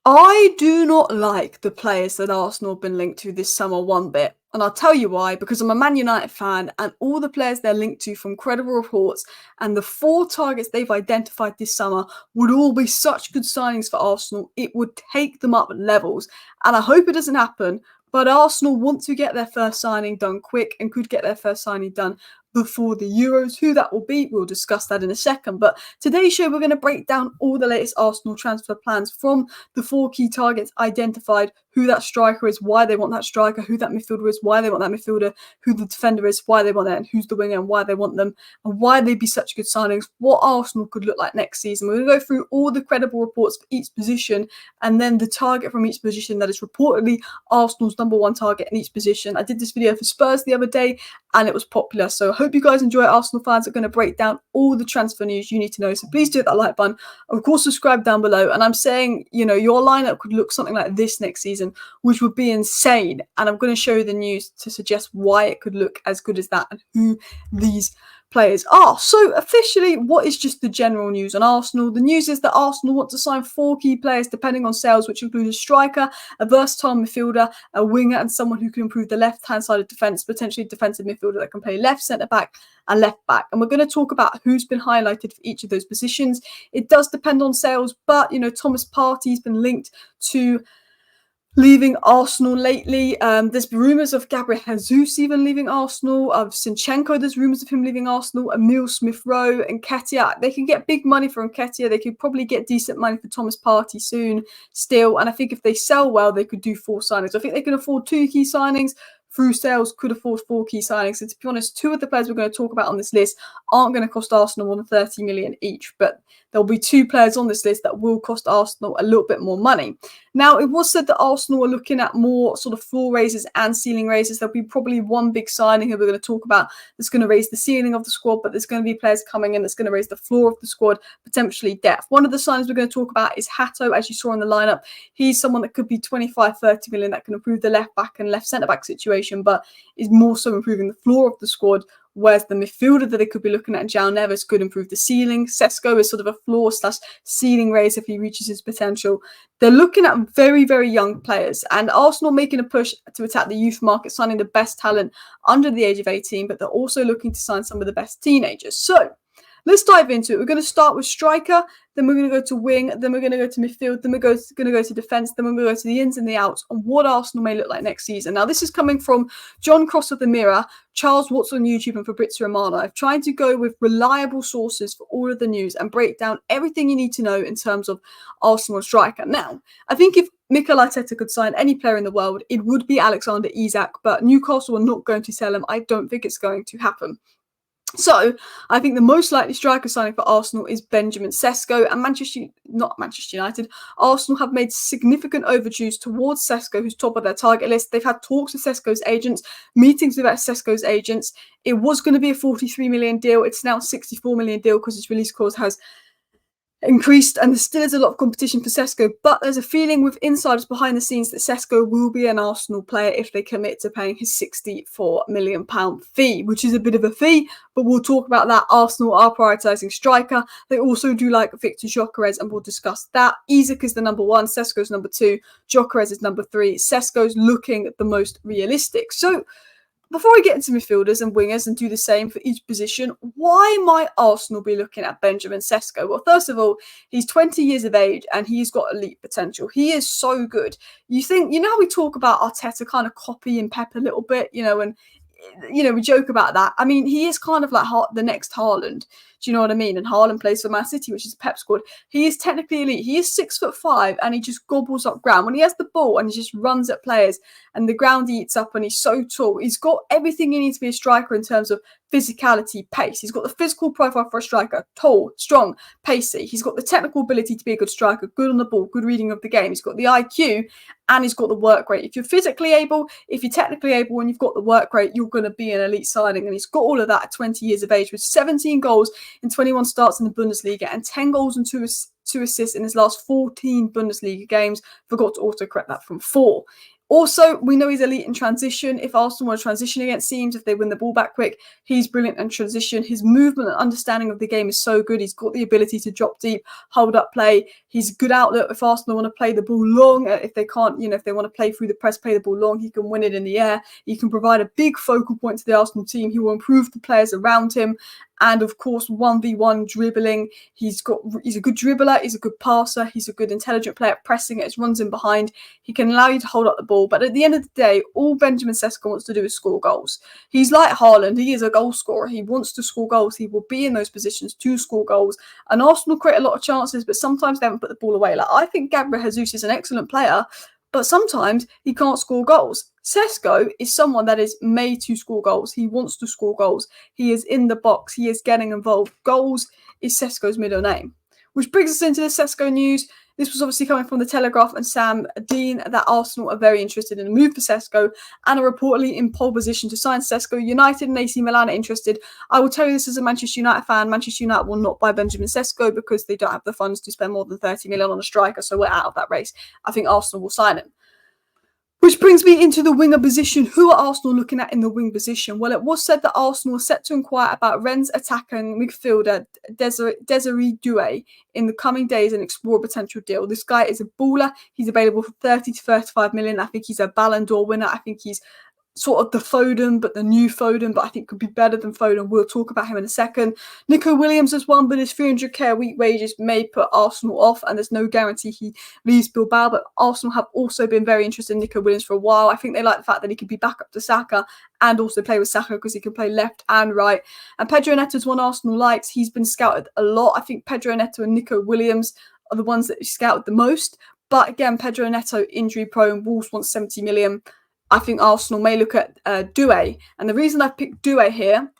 I do not like the players that Arsenal have been linked to this summer one bit. And I'll tell you why, because I'm a Man United fan and all the players they're linked to from credible reports and the 4 targets they've identified this summer would all be such good signings for Arsenal. It would take them up levels. And I hope it doesn't happen, but Arsenal want to get their first signing done quick and could get their first signing done before the Euros. Who that will be, we'll discuss that in a second. But today's show, we're going to break down all the latest Arsenal transfer plans from the 4 key targets identified, who that striker is, why they want that striker, who that midfielder is, why they want that midfielder, who the defender is, why they want it, and who's the winger and why they want them, and why they'd be such good signings, what Arsenal could look like next season. We're going to go through all the credible reports for each position and then the target from each position that is reportedly Arsenal's number 1 target in each position. I did this video for Spurs the other day and it was popular, so I hope you guys enjoy it. Arsenal fans are going to break down all the transfer news you need to know, so please do hit that like button. Of course, subscribe down below. And I'm saying, your lineup could look something like this next season, which would be insane. And I'm going to show you the news to suggest why it could look as good as that and who these players are. So officially, what is just the general news on Arsenal? The news is that Arsenal want to sign 4 key players depending on sales, which include a striker, a versatile midfielder, a winger, and someone who can improve the left-hand side of defence, potentially a defensive midfielder that can play left centre-back and left back. And we're going to talk about who's been highlighted for each of those positions. It does depend on sales, but, Thomas Partey's been linked to leaving Arsenal lately. There's rumours of Gabriel Jesus even leaving Arsenal, of Zinchenko, there's rumours of him leaving Arsenal, Emile Smith-Rowe, and Nketiah. They can get big money for Nketiah. They could probably get decent money for Thomas Partey soon still. And I think if they sell well, they could do 4 signings. I think they can afford 2 key signings. Through sales, could afford 4 key signings. And to be honest, 2 of the players we're going to talk about on this list aren't going to cost Arsenal more than 30 million each. But there'll be 2 players on this list that will cost Arsenal a little bit more money. Now, it was said that Arsenal are looking at more sort of floor raises and ceiling raises. There'll be probably one big signing who we're going to talk about that's going to raise the ceiling of the squad, but there's going to be players coming in that's going to raise the floor of the squad, potentially depth. One of the signings we're going to talk about is Hato, as you saw in the lineup. He's someone that could be 25, 30 million that can improve the left back and left centre back situation, but is more so improving the floor of the squad. Whereas the midfielder that they could be looking at, Joao Neves, could improve the ceiling. Sesko is sort of a floor/ceiling raise if he reaches his potential. They're looking at very, very young players, and Arsenal making a push to attack the youth market, signing the best talent under the age of 18, but they're also looking to sign some of the best teenagers. So let's dive into it. We're going to start with striker, then we're going to go to wing, then we're going to go to midfield, then we're going to go to defence, then we're going to go to the ins and the outs on what Arsenal may look like next season. Now, this is coming from John Cross of the Mirror, Charles Watts on YouTube, and Fabrizio Romano. I've tried to go with reliable sources for all of the news and break down everything you need to know in terms of Arsenal striker. Now, I think if Mikel Arteta could sign any player in the world, it would be Alexander Isak, but Newcastle are not going to sell him. I don't think it's going to happen. So, I think the most likely striker signing for Arsenal is Benjamin Sesko, and not Manchester United, Arsenal have made significant overtures towards Sesko, who's top of their target list. They've had talks with Sesko's agents, meetings with Sesko's agents. It was going to be a 43 million deal. It's now a 64 million deal because its release clause has increased, and there still is a lot of competition for Sesko, but there's a feeling with insiders behind the scenes that Sesko will be an Arsenal player if they commit to paying his £64 million fee, which is a bit of a fee, but we'll talk about that. Arsenal are prioritising striker. They also do like Victor Gyökeres, and we'll discuss that. Isak is the number 1, Sesko's number 2, Gyökeres is number 3. Sesko's looking the most realistic. So, before we get into midfielders and wingers and do the same for each position, why might Arsenal be looking at Benjamin Sesko? Well, first of all, he's 20 years of age and he's got elite potential. He is so good. You know how we talk about Arteta kind of copying Pep a little bit, and we joke about that. I mean, he is kind of like the next Haaland. Do you know what I mean? And Haaland plays for Man City, which is a Pep squad. He is technically elite. He is 6'5" and he just gobbles up ground. When he has the ball and he just runs at players and the ground he eats up, and he's so tall. He's got everything he needs to be a striker in terms of physicality, pace. He's got the physical profile for a striker, tall, strong, pacey. He's got the technical ability to be a good striker, good on the ball, good reading of the game. He's got the IQ and he's got the work rate. If you're physically able, if you're technically able, and you've got the work rate, you're going to be an elite signing. And he's got all of that at 20 years of age with 17 goals in 21 starts in the Bundesliga and 10 goals and 2 assists in his last 14 Bundesliga games. Forgot to autocorrect that from 4. Also, we know he's elite in transition. If Arsenal want to transition against teams, if they win the ball back quick, he's brilliant in transition. His movement and understanding of the game is so good. He's got the ability to drop deep, hold up play. He's a good outlet if Arsenal want to play the ball long. If they can't, if they want to play through the press, play the ball long, he can win it in the air. He can provide a big focal point to the Arsenal team. He will improve the players around him. And of course, 1v1 dribbling. He's a good dribbler. He's a good passer. He's a good intelligent player at pressing it. He runs in behind. He can allow you to hold up the ball. But at the end of the day, all Benjamin Sesko wants to do is score goals. He's like Haaland. He is a goal scorer. He wants to score goals. He will be in those positions to score goals. And Arsenal create a lot of chances, but sometimes they haven't put the ball away. Like, I think Gabriel Jesus is an excellent player, but sometimes he can't score goals. Sesko is someone that is made to score goals. He wants to score goals. He is in the box. He is getting involved. Goals is Sesko's middle name. Which brings us into the Sesko news. This was obviously coming from the Telegraph and Sam Dean that Arsenal are very interested in a move for Sesko and are reportedly in pole position to sign Sesko. United and AC Milan are interested. I will tell you this as a Manchester United fan. Manchester United will not buy Benjamin Sesko because they don't have the funds to spend more than 30 million on a striker, so we're out of that race. I think Arsenal will sign him. Which brings me into the winger position. Who are Arsenal looking at in the wing position? Well, it was said that Arsenal was set to inquire about Rennes attacker and midfielder Desiree Doue in the coming days and explore a potential deal. This guy is a baller. He's available for 30 to 35 million. I think he's a Ballon d'Or winner. I think he's sort of the Foden, but the new Foden, but I think could be better than Foden. We'll talk about him in a second. Nico Williams has won, but his 300k a week wages may put Arsenal off, and there's no guarantee he leaves Bilbao, but Arsenal have also been very interested in Nico Williams for a while. I think they like the fact that he could be back up to Saka and also play with Saka because he can play left and right. And Pedro Neto is one Arsenal likes. He's been scouted a lot. I think Pedro Neto and Nico Williams are the ones that he scouted the most. But again, Pedro Neto injury prone. Wolves want 70 million. I think Arsenal may look at Doue. And the reason I picked Doue here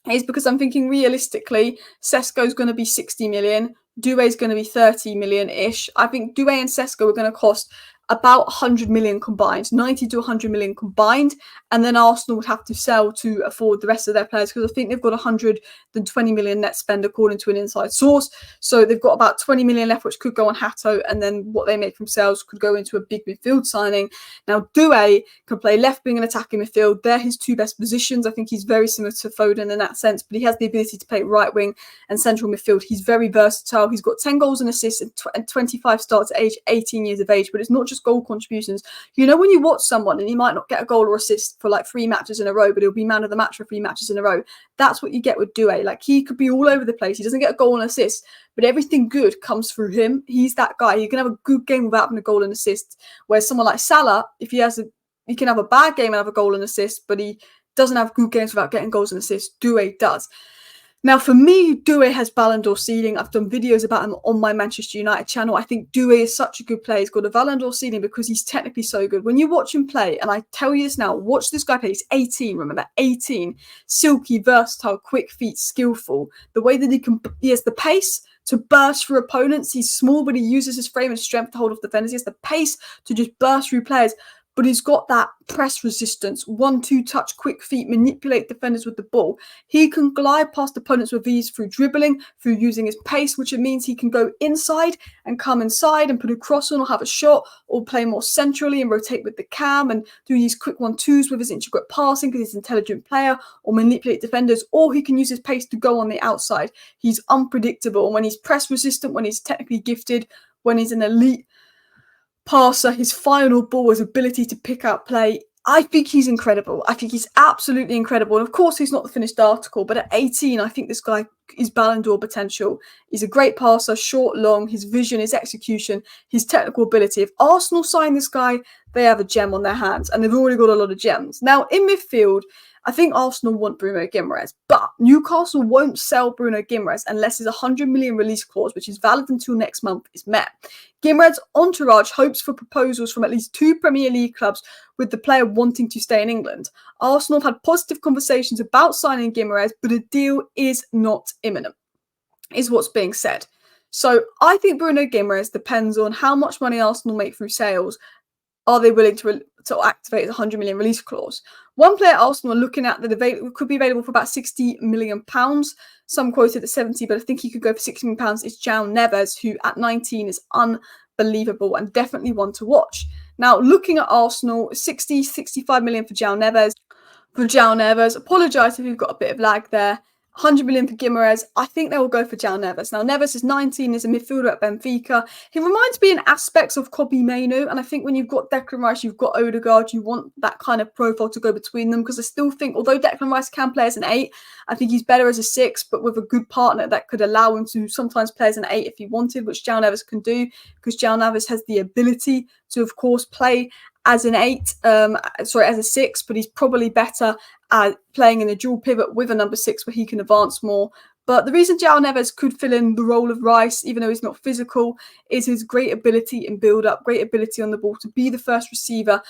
is because I'm thinking realistically, Sesko's going to be 60 million. Doue's going to be 30 million-ish. I think Doue and Sesko are going to cost about 100 million combined, 90 to 100 million combined, and then Arsenal would have to sell to afford the rest of their players because I think they've got 120 million net spend according to an inside source. So they've got about 20 million left, which could go on Hato, and then what they make from sales could go into a big midfield signing. Now, Doue can play left wing and attacking midfield. They're his two best positions. I think he's very similar to Foden in that sense, but he has the ability to play right wing and central midfield. He's very versatile. He's got 10 goals and assists and 25 starts at age 18 years of age, but it's not just goal contributions. You know, when you watch someone and he might not get a goal or assist for like 3 matches in a row, but he'll be man of the match for 3 matches in a row. That's what you get with Doue. Like, he could be all over the place. He doesn't get a goal and assist, but everything good comes through him. He's that guy. He can have a good game without having a goal and assist. Whereas someone like Salah, if he can have a bad game and have a goal and assist, but he doesn't have good games without getting goals and assists. Doue does. Now, for me, Doue has Ballon d'Or ceiling. I've done videos about him on my Manchester United channel. I think Doue is such a good player. He's got a Ballon d'Or ceiling because he's technically so good. When you watch him play, and I tell you this now, watch this guy play. He's 18, remember, 18. Silky, versatile, quick feet, skillful. The way that he has the pace to burst through opponents. He's small, but he uses his frame and strength to hold off defenders. He has the pace to just burst through players. But he's got that press resistance, 1-2 touch, quick feet, manipulate defenders with the ball. He can glide past opponents with ease through dribbling, through using his pace, which it means he can go inside and come inside and put a cross on or have a shot, or play more centrally and rotate with the cam and do these quick 1-2s with his intricate passing because he's an intelligent player, or manipulate defenders, or he can use his pace to go on the outside. He's unpredictable. And when he's press resistant, when he's technically gifted, when he's an elite passer, his final ball, his ability to pick out play, I think he's incredible. I think he's absolutely incredible. And of course, he's not the finished article, but at 18, I think this guy is Ballon d'Or potential. He's a great passer, short, long, his vision, his execution, his technical ability. If Arsenal sign this guy, they have a gem on their hands, and they've already got a lot of gems. Now, in midfield, I think Arsenal want Bruno Guimaraes, but Newcastle won't sell Bruno Guimaraes unless his 100 million release clause, which is valid until next month, is met. Guimaraes' entourage hopes for proposals from at least 2 Premier League clubs, with the player wanting to stay in England. Arsenal have had positive conversations about signing Guimaraes, but a deal is not imminent, is what's being said. So I think Bruno Guimaraes depends on how much money Arsenal make through sales. Are they willing to activate the 100 million release clause? One player Arsenal are looking at that could be available for about £60 million. Some quoted at 70, but I think he could go for £60 million. Is Joao Neves, who at 19 is unbelievable and definitely one to watch. Now, looking at Arsenal, 60, 65 million for Joao Neves. Apologise if you've got a bit of lag there. 100 million for Guimaraes. I think they will go for Joao Neves. Now, Neves is 19, is a midfielder at Benfica. He reminds me in aspects of Kobbie Mainoo, and I think when you've got Declan Rice, you've got Odegaard, you want that kind of profile to go between them, because I still think, although Declan Rice can play as an 8, I think he's better as a 6, but with a good partner that could allow him to sometimes play as an 8 if he wanted, which Joao Neves can do, because Joao Neves has the ability to, of course, play as an 8, as a 6, but he's probably better at playing in a dual pivot with a number 6 where he can advance more. But the reason Joao Neves could fill in the role of Rice, even though he's not physical, is his great ability in build-up, great ability on the ball to be the first receiver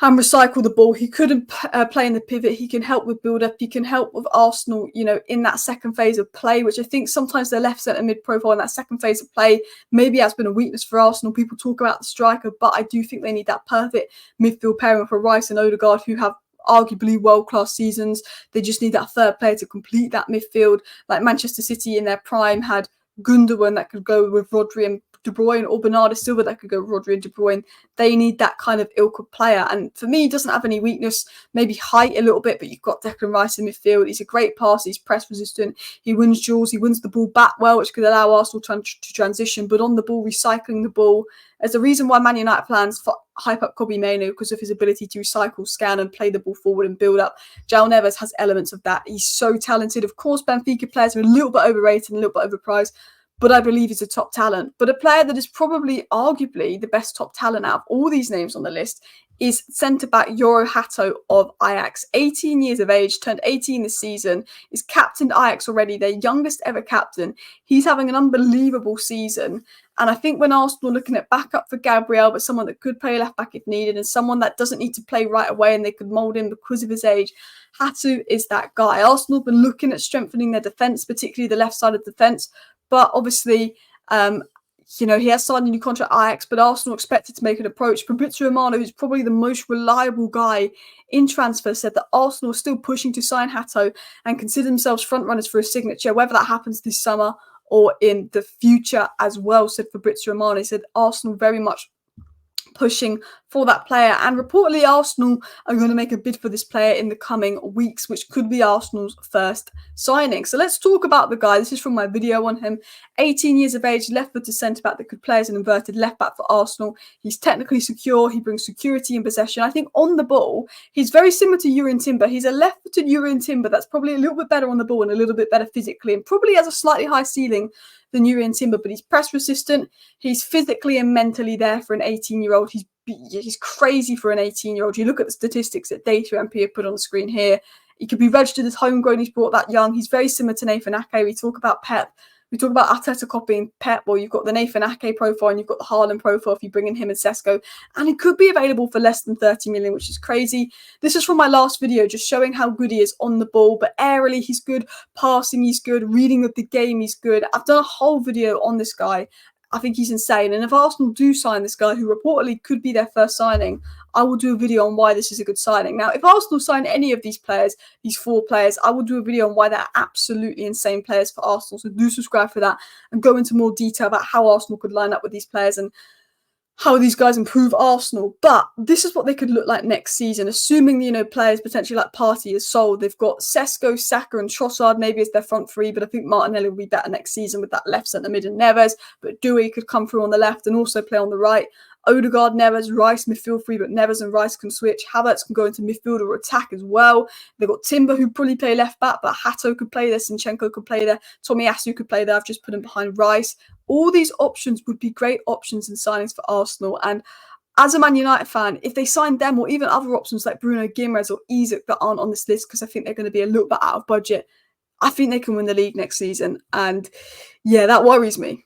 and recycle the ball. He couldn't play in the pivot. He can help with build-up. He can help with Arsenal, in that second phase of play, which I think sometimes their left centre mid profile in that second phase of play maybe has been a weakness for Arsenal. People talk about the striker, but I do think they need that perfect midfield pairing for Rice and Odegaard, who have arguably world-class seasons. They just need that third player to complete that midfield. Like Manchester City in their prime had Gundogan that could go with Rodri and De Bruyne, or Bernardo Silva that could go with Rodri and De Bruyne. They need that kind of ilk of player. And for me, he doesn't have any weakness, maybe height a little bit, but you've got Declan Rice in midfield. He's a great passer. He's press resistant. He wins duels. He wins the ball back well, which could allow Arsenal to transition. But on the ball, recycling the ball. There's a reason why Man United fans hype up Kobbie Mainoo, because of his ability to recycle, scan, and play the ball forward and build up. Joao Neves has elements of that. He's so talented. Of course, Benfica players are a little bit overrated and a little bit overpriced, but I believe he's a top talent. But a player that is probably, arguably, the best top talent out of all these names on the list is centre-back Joao Hato of Ajax. 18 years of age, turned 18 this season, is captained Ajax already, their youngest ever captain. He's having an unbelievable season. And I think when Arsenal are looking at backup for Gabriel, but someone that could play left-back if needed, and someone that doesn't need to play right away and they could mould him because of his age, Hato is that guy. Arsenal have been looking at strengthening their defence, particularly the left side of the defence. But obviously, he has signed a new contract at Ajax, but Arsenal expected to make an approach. Fabrizio Romano, who's probably the most reliable guy in transfer, said that Arsenal are still pushing to sign Hato and consider themselves frontrunners for a signature, whether that happens this summer or in the future as well, said Fabrizio Romano. He said Arsenal very much pushing for that player, and reportedly Arsenal are going to make a bid for this player in the coming weeks, which could be Arsenal's first signing. So let's talk about the guy. This is from my video on him. 18 years of age, left-footed centre-back that could play as an inverted left-back for Arsenal. He's technically secure. He brings security in possession. I think on the ball, he's very similar to Jurrien Timber. He's a left-footed Jurrien Timber that's probably a little bit better on the ball and a little bit better physically, and probably has a slightly higher ceiling than Jurrien Timber, but he's press resistant. He's physically and mentally there for an 18-year-old. He's crazy for an 18-year-old. You look at the statistics that Data MP have put on the screen here. He could be registered as homegrown. He's brought that young. He's very similar to Nathan Ake. We talk about Pep. We talk about Arteta copying Pep. Well, you've got the Nathan Ake profile and you've got the Haaland profile if you bring in him and Sesko. And he could be available for less than 30 million, which is crazy. This is from my last video, just showing how good he is on the ball. But aerially, he's good. Passing, he's good. Reading of the game, he's good. I've done a whole video on this guy. I think he's insane. And if Arsenal do sign this guy, who reportedly could be their first signing, I will do a video on why this is a good signing. Now, if Arsenal sign any of these players, these 4 players, I will do a video on why they're absolutely insane players for Arsenal. So do subscribe for that and go into more detail about how Arsenal could line up with these players and how these guys improve Arsenal. But this is what they could look like next season, assuming, players potentially like Partey is sold. They've got Sesko, Saka and Trossard maybe as their front 3, but I think Martinelli will be better next season with that left centre mid and Neves. But Doue could come through on the left and also play on the right. Odegaard, Neves, Rice, midfield 3, but Neves and Rice can switch. Havertz can go into midfield or attack as well. They've got Timber, who probably play left back, but Hato could play there, Zinchenko could play there, Tomiyasu could play there. I've just put him behind Rice. All these options would be great options and signings for Arsenal. And as a Man United fan, if they sign them or even other options like Bruno Guimaraes or Isak that aren't on this list, because I think they're going to be a little bit out of budget, I think they can win the league next season. And yeah, that worries me.